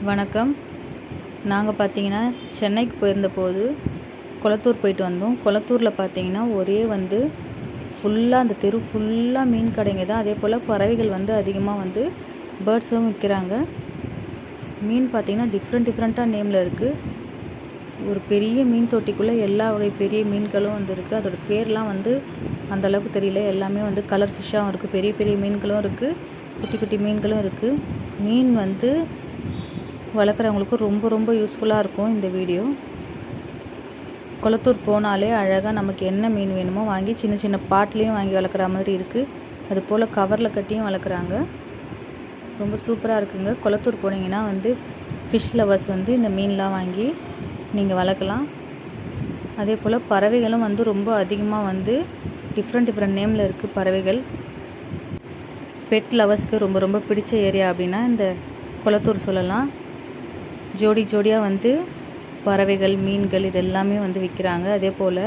வணக்கம். நாங்கள் பார்த்தீங்கன்னா சென்னைக்கு போயிருந்தபோது கொளத்தூர் போயிட்டு வந்தோம். கொளத்தூரில் பார்த்தீங்கன்னா ஒரே ஃபுல்லாக அந்த தெரு ஃபுல்லாக மீன் கடைங்க தான். அதே போல் பறவைகள் அதிகமாக பேர்ட்ஸும் விற்கிறாங்க. மீன் பார்த்தீங்கன்னா டிஃப்ரெண்ட்டாக நேமில் இருக்குது. ஒரு பெரிய மீன் தொட்டிக்குள்ளே எல்லா வகை பெரிய மீன்களும் இருக்குது. அதோட பேர்லாம் அந்தளவுக்கு தெரியல. எல்லாமே கலர் ஃபிஷ்ஷாகவும் இருக்குது. பெரிய பெரிய மீன்களும் இருக்குது, குட்டி குட்டி மீன்களும் இருக்குது. மீன் வளர்க்குறவங்களுக்கு ரொம்ப யூஸ்ஃபுல்லாக இருக்கும் இந்த வீடியோ. கொளத்தூர் போனாலே அழகாக நமக்கு என்ன மீன் வேணுமோ வாங்கி சின்ன சின்ன பாட்லேயும் வாங்கி வளர்க்குற மாதிரி இருக்குது. அதுபோல் கவரில் கட்டியும் வளர்க்குறாங்க. ரொம்ப சூப்பராக இருக்குங்க. கொளத்தூர் போனீங்கன்னா ஃபிஷ் லவர்ஸ் இந்த மீன்லாம் வாங்கி நீங்கள் வளர்க்கலாம். அதே போல் பறவைகளும் ரொம்ப அதிகமாக டிஃப்ரெண்ட் நேமில் இருக்குது பறவைகள். பெட் லவர்ஸ்க்கு ரொம்ப பிடிச்ச ஏரியா அப்படின்னா இந்த கொளத்தூர் சொல்லலாம். ஜோடியாக பறவைகள், மீன்கள் இது எல்லாமே விற்கிறாங்க. அதே போல்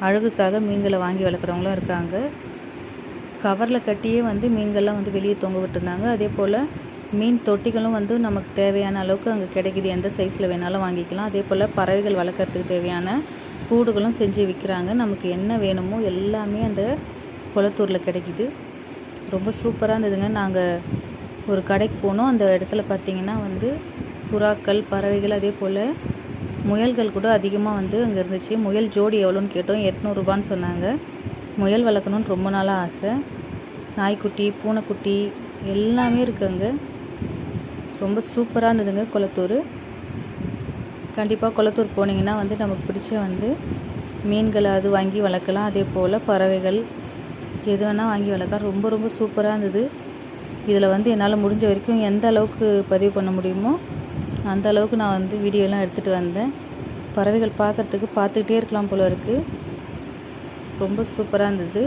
அழகுக்காக மீன்களை வாங்கி வளர்க்குறவங்களும் இருக்காங்க. கவரில் கட்டியே மீன்கள்லாம் வெளியே தொங்க விட்டுருந்தாங்க. அதே போல் மீன் தொட்டிகளும் நமக்கு தேவையான அளவுக்கு அங்கே கிடைக்கிது. எந்த சைஸில் வேணாலும் வாங்கிக்கலாம். அதே போல் பறவைகள் வளர்க்குறதுக்கு தேவையான கூடுகளும் செஞ்சு விற்கிறாங்க. நமக்கு என்ன வேணுமோ எல்லாமே அந்த கொளத்தூரில் கிடைக்கிது. ரொம்ப சூப்பராக இருந்ததுங்க. நாங்கள் ஒரு கடைக்கு போனோம். அந்த இடத்துல பார்த்திங்கன்னா புறாக்கள், பறவைகள், அதே போல் முயல்கள் கூட அதிகமாக அங்கே இருந்துச்சு. முயல் ஜோடி எவ்வளோன்னு கேட்டோம். 800 ரூபான்னு சொன்னாங்க. முயல் வளர்க்கணுன்னு ரொம்ப நாளாக ஆசை. நாய்க்குட்டி, பூனைக்குட்டி எல்லாமே இருக்குது அங்கே. ரொம்ப சூப்பராக இருந்ததுங்க கொளத்தூர். கண்டிப்பாக கொளத்தூர் போனீங்கன்னா நமக்கு பிடிச்ச மீன்களை வாங்கி வளர்க்கலாம். அதே போல் பறவைகள் எது வேணால் வாங்கி வளர்க்கலாம். ரொம்ப சூப்பராக இருந்தது. இதில் என்னால் முடிஞ்ச வரைக்கும் எந்த அளவுக்கு பதிவு பண்ண முடியுமோ அந்த அளவுக்கு நான் வீடியோலாம் எடுத்துகிட்டு வந்தேன். பறவைகள் பார்க்குறதுக்கு பார்த்துக்கிட்டே இருக்கலாம் போல இருக்குது. ரொம்ப சூப்பராக இருந்தது.